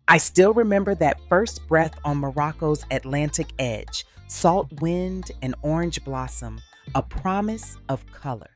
I still remember that first breath on Morocco's Atlantic edge, salt wind and orange blossom, a promise of color.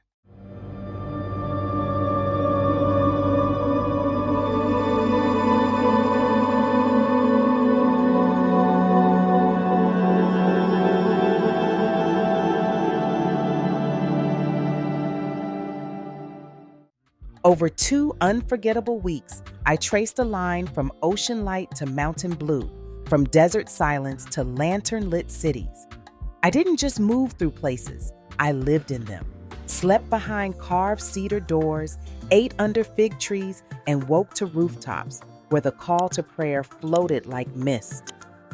Over 2 unforgettable weeks, I traced a line from ocean light to mountain blue, from desert silence to lantern-lit cities. I didn't just move through places, I lived in them, slept behind carved cedar doors, ate under fig trees, and woke to rooftops where the call to prayer floated like mist.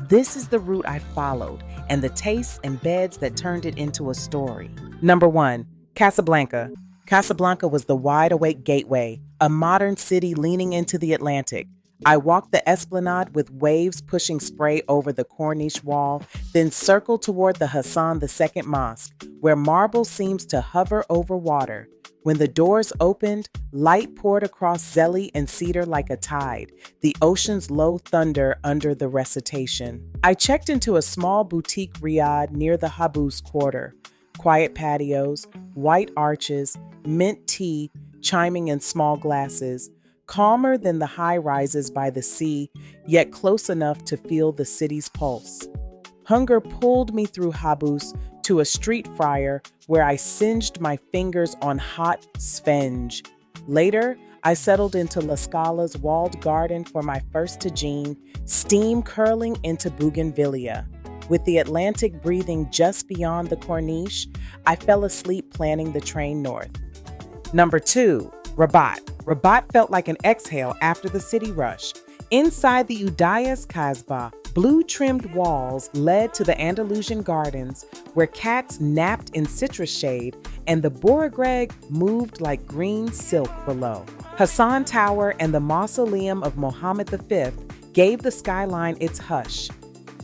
This is the route I followed and the tastes and beds that turned it into a story. Number 1, Casablanca. Casablanca was the wide-awake gateway, a modern city leaning into the Atlantic. I walked the esplanade with waves pushing spray over the Corniche wall, then circled toward the Hassan II Mosque, where marble seems to hover over water. When the doors opened, light poured across Zelly and cedar like a tide, the ocean's low thunder under the recitation. I checked into a small boutique riad near the Habous Quarter. Quiet patios, white arches, mint tea chiming in small glasses, calmer than the high-rises by the sea, yet close enough to feel the city's pulse. Hunger pulled me through Habous to a street fryer where I singed my fingers on hot sfenj. Later, I settled into La Scala's walled garden for my first tagine, steam curling into bougainvillea. With the Atlantic breathing just beyond the Corniche, I fell asleep planning the train north. Number 2, Rabat. Rabat felt like an exhale after the city rush. Inside the Udayas Kasbah, blue-trimmed walls led to the Andalusian gardens where cats napped in citrus shade and the Bouragreg moved like green silk below. Hassan Tower and the mausoleum of Mohammed V gave the skyline its hush.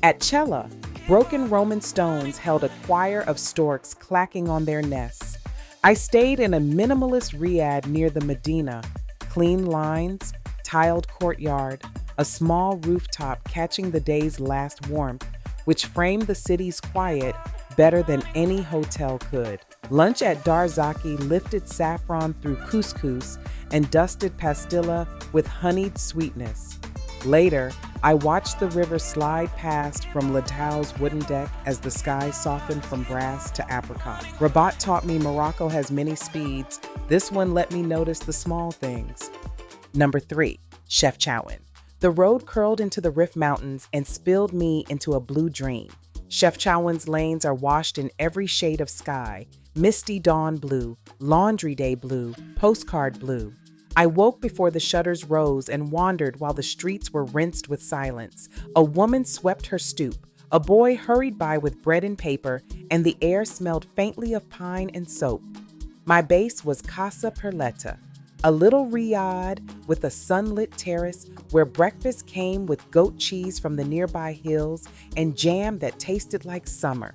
At Cella, broken Roman stones held a choir of storks clacking on their nests. I stayed in a minimalist riad near the Medina, clean lines, tiled courtyard, a small rooftop catching the day's last warmth, which framed the city's quiet better than any hotel could. Lunch at Darzaki lifted saffron through couscous and dusted pastilla with honeyed sweetness. Later, I watched the river slide past from Latau's wooden deck as the sky softened from brass to apricot. Rabat taught me Morocco has many speeds. This one let me notice the small things. Number 3, Chefchaouen. The road curled into the Rif Mountains and spilled me into a blue dream. Chefchaouen's lanes are washed in every shade of sky: misty dawn blue, laundry day blue, postcard blue. I woke before the shutters rose and wandered while the streets were rinsed with silence. A woman swept her stoop. A boy hurried by with bread and paper, and the air smelled faintly of pine and soap. My base was Casa Perletta, a little riad with a sunlit terrace where breakfast came with goat cheese from the nearby hills and jam that tasted like summer.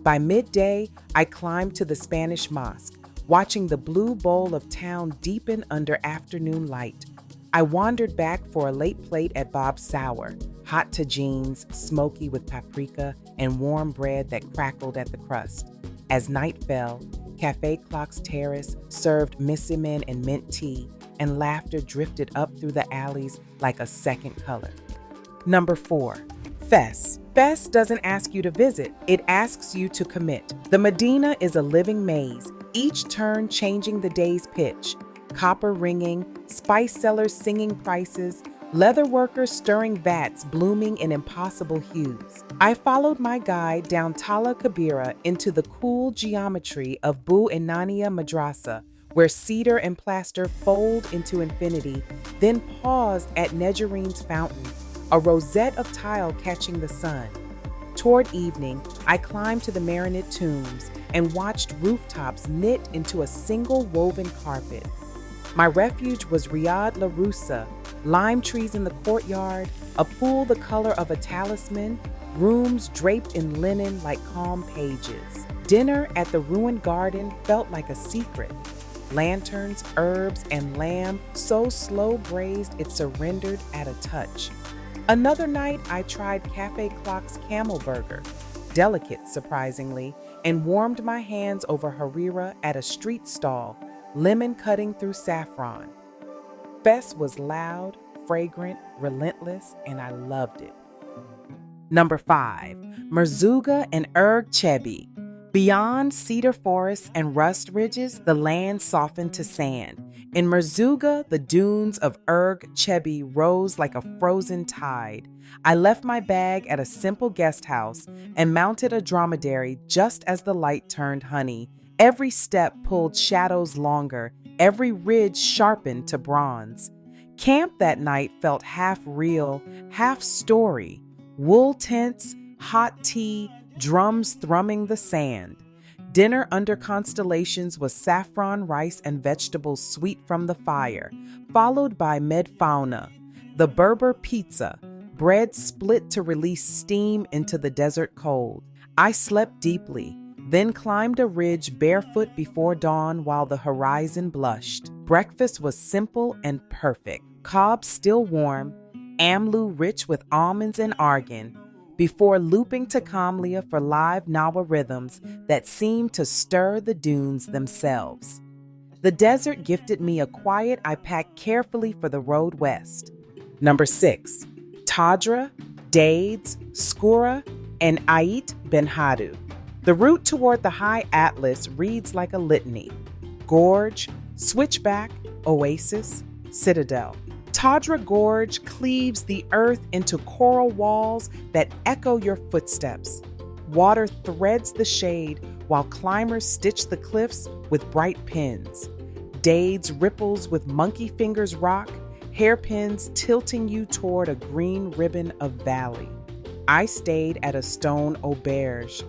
By midday, I climbed to the Spanish mosque, watching the blue bowl of town deepen under afternoon light. I wandered back for a late plate at Bob's Sour, hot tagines, smoky with paprika, and warm bread that crackled at the crust. As night fell, Café Clock's terrace served missimane and mint tea, and laughter drifted up through the alleys like a second color. Number 4, Fes. Fes doesn't ask you to visit, it asks you to commit. The Medina is a living maze, each turn changing the day's pitch. Copper ringing, spice sellers singing prices, leather workers stirring vats blooming in impossible hues. I followed my guide down Tala Kabira into the cool geometry of Bu Inania Madrasa, where cedar and plaster fold into infinity, then paused at Nejarine's fountain, a rosette of tile catching the sun. Toward evening, I climbed to the Marinid tombs and watched rooftops knit into a single woven carpet. My refuge was Riad La Russa, lime trees in the courtyard, a pool the color of a talisman, rooms draped in linen like calm pages. Dinner at the ruined garden felt like a secret. Lanterns, herbs, and lamb so slow braised it surrendered at a touch. Another night, I tried Cafe Clock's camel burger, delicate surprisingly, and warmed my hands over harira at a street stall, lemon cutting through saffron. Fes was loud, fragrant, relentless, and I loved it. Number 5, Merzouga and Erg Chebbi. Beyond cedar forests and rust ridges, the land softened to sand. In Merzouga, the dunes of Erg Chebbi rose like a frozen tide. I left my bag at a simple guest house and mounted a dromedary just as the light turned honey. Every step pulled shadows longer, every ridge sharpened to bronze. Camp that night felt half real, half story. Wool tents, hot tea, drums thrumming the sand. Dinner under constellations was saffron rice and vegetables sweet from the fire, followed by medfauna, the Berber pizza, bread split to release steam into the desert cold. I slept deeply, then climbed a ridge barefoot before dawn while the horizon blushed. Breakfast was simple and perfect. Cob still warm, amlu rich with almonds and argan, before looping to Kamlia for live Nawa rhythms that seemed to stir the dunes themselves. The desert gifted me a quiet I packed carefully for the road west. Number 6, Todra, Dades, Skoura, and Aït Benhaddou. The route toward the High Atlas reads like a litany: gorge, switchback, oasis, citadel. Todra Gorge cleaves the earth into coral walls that echo your footsteps. Water threads the shade while climbers stitch the cliffs with bright pins. Dades ripples with monkey fingers rock, hairpins tilting you toward a green ribbon of valley. I stayed at a stone auberge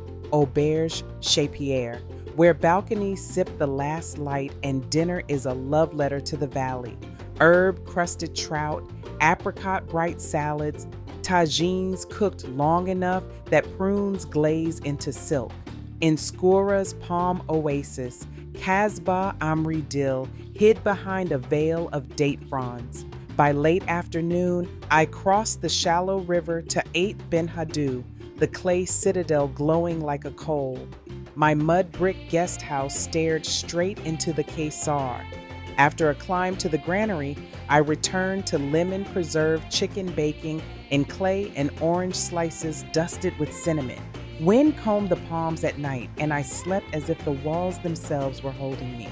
chez Pierre, where balconies sip the last light and dinner is a love letter to the valley. Herb-crusted trout, apricot-bright salads, tajines cooked long enough that prunes glaze into silk. In Skoura's palm oasis, kasbah amri dill hid behind a veil of date fronds. By late afternoon, I crossed the shallow river to Aït Benhaddou, the clay citadel glowing like a coal. My mud brick guest house stared straight into the Caesar. After a climb to the granary, I returned to lemon preserved chicken baking in clay and orange slices dusted with cinnamon. Wind combed the palms at night, and I slept as if the walls themselves were holding me.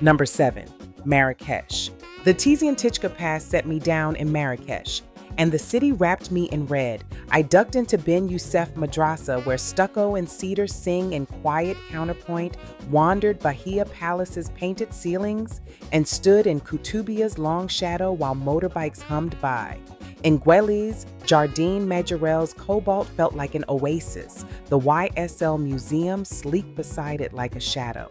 Number 7, Marrakech. The Tizi and Tichka Pass set me down in Marrakech, and the city wrapped me in red. I ducked into Ben Youssef Madrasa, where stucco and cedar sing in quiet counterpoint, wandered Bahia Palace's painted ceilings, and stood in Kutubia's long shadow while motorbikes hummed by. In Gueli's, Jardine Majorel's cobalt felt like an oasis, the YSL Museum sleek beside it like a shadow.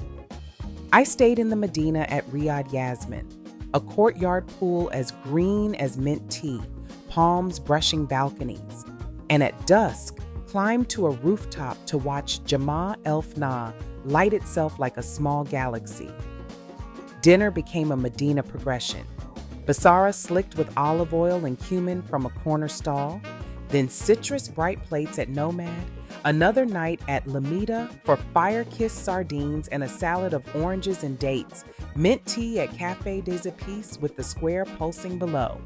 I stayed in the Medina at Riyad Yasmin, a courtyard pool as green as mint tea, palms brushing balconies, and at dusk, climbed to a rooftop to watch Jama El Fna light itself like a small galaxy. Dinner became a Medina progression. Basara slicked with olive oil and cumin from a corner stall, then citrus bright plates at Nomad, another night at Lamida for fire-kissed sardines and a salad of oranges and dates, mint tea at Café des Épices with the square pulsing below.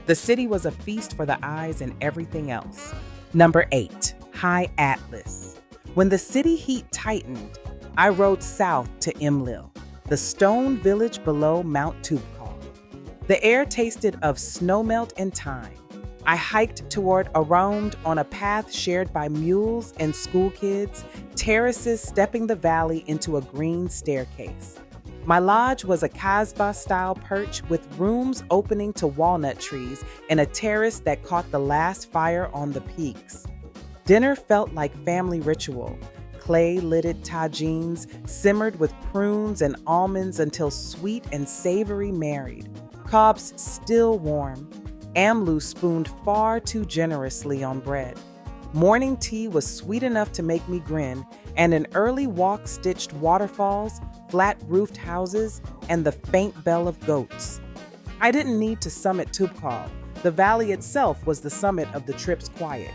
The city was a feast for the eyes and everything else. Number 8, High Atlas. When the city heat tightened, I rode south to Imlil, the stone village below Mount Toubkal. The air tasted of snowmelt and thyme. I hiked toward Around on a path shared by mules and school kids, terraces stepping the valley into a green staircase. My lodge was a kasbah-style perch with rooms opening to walnut trees and a terrace that caught the last fire on the peaks. Dinner felt like family ritual. Clay-lidded tajines simmered with prunes and almonds until sweet and savory married. Cobs still warm. Amlu spooned far too generously on bread. Morning tea was sweet enough to make me grin, and an early walk stitched waterfalls, flat-roofed houses, and the faint bell of goats. I didn't need to summit Toubkal. The valley itself was the summit of the trip's quiet.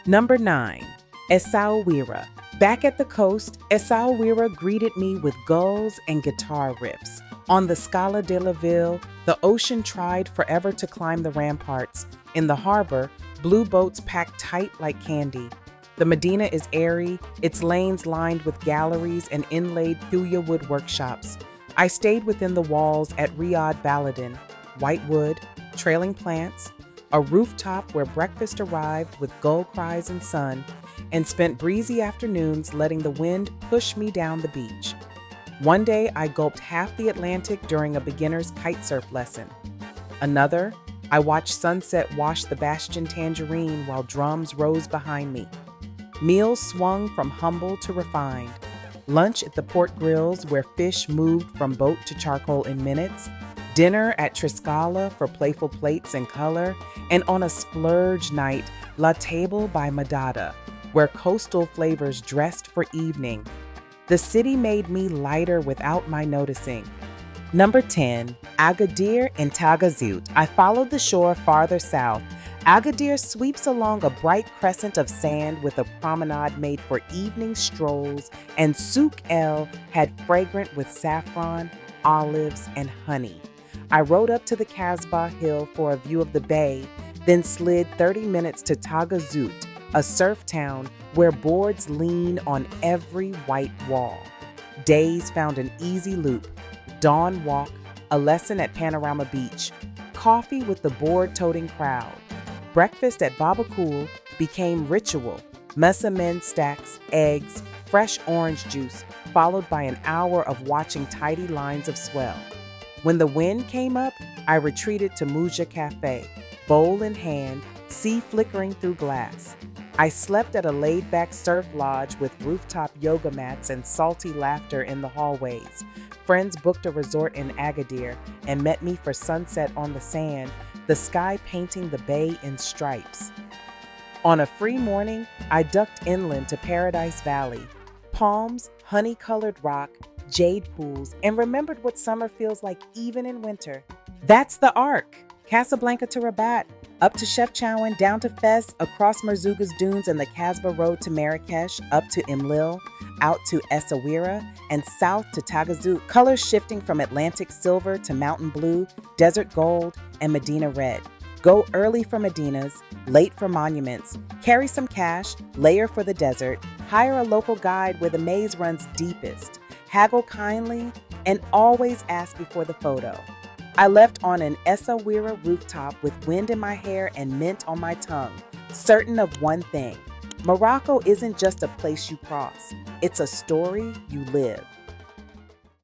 Number 9. Essaouira. Back at the coast, Essaouira greeted me with gulls and guitar riffs. On the Scala de la Ville, the ocean tried forever to climb the ramparts. In the harbor, blue boats packed tight like candy. The Medina is airy, its lanes lined with galleries and inlaid thuya wood workshops. I stayed within the walls at Riad Baladin, white wood, trailing plants, a rooftop where breakfast arrived with gull cries and sun, and spent breezy afternoons letting the wind push me down the beach. One day, I gulped half the Atlantic during a beginner's kitesurf lesson. Another, I watched sunset wash the Bastion Tangerine while drums rose behind me. Meals swung from humble to refined. Lunch at the port grills where fish moved from boat to charcoal in minutes. Dinner at Triscala for playful plates and color. And on a splurge night, La Table by Madada, where coastal flavors dressed for evening. The city made me lighter without my noticing. Number 10, Agadir and Taghazout. I followed the shore farther south. Agadir sweeps along a bright crescent of sand with a promenade made for evening strolls, and Souk El had fragrant with saffron, olives, and honey. I rode up to the Kasbah hill for a view of the bay, then slid 30 minutes to Taghazout, a surf town where boards lean on every white wall. Days found an easy loop, dawn walk, a lesson at Panorama Beach, coffee with the board-toting crowd. Breakfast at Baba Cool became ritual, messamen stacks, eggs, fresh orange juice, followed by an hour of watching tidy lines of swell. When the wind came up, I retreated to Mouja Cafe, bowl in hand, sea flickering through glass. I slept at a laid-back surf lodge with rooftop yoga mats and salty laughter in the hallways. Friends booked a resort in Agadir and met me for sunset on the sand, the sky painting the bay in stripes. On a free morning, I ducked inland to Paradise Valley. Palms, honey-colored rock, jade pools, and remembered what summer feels like even in winter. That's the arc. Casablanca to Rabat, up to Chefchaouen, down to Fez, across Merzouga's dunes and the Kasbah road to Marrakech, up to Imlil, out to Essaouira, and south to Taghazout, colors shifting from Atlantic silver to mountain blue, desert gold, and Medina red. Go early for Medinas, late for monuments, carry some cash, layer for the desert, hire a local guide where the maze runs deepest, haggle kindly, and always ask before the photo. I left on an Essaouira rooftop with wind in my hair and mint on my tongue, certain of one thing: Morocco isn't just a place you cross, it's a story you live.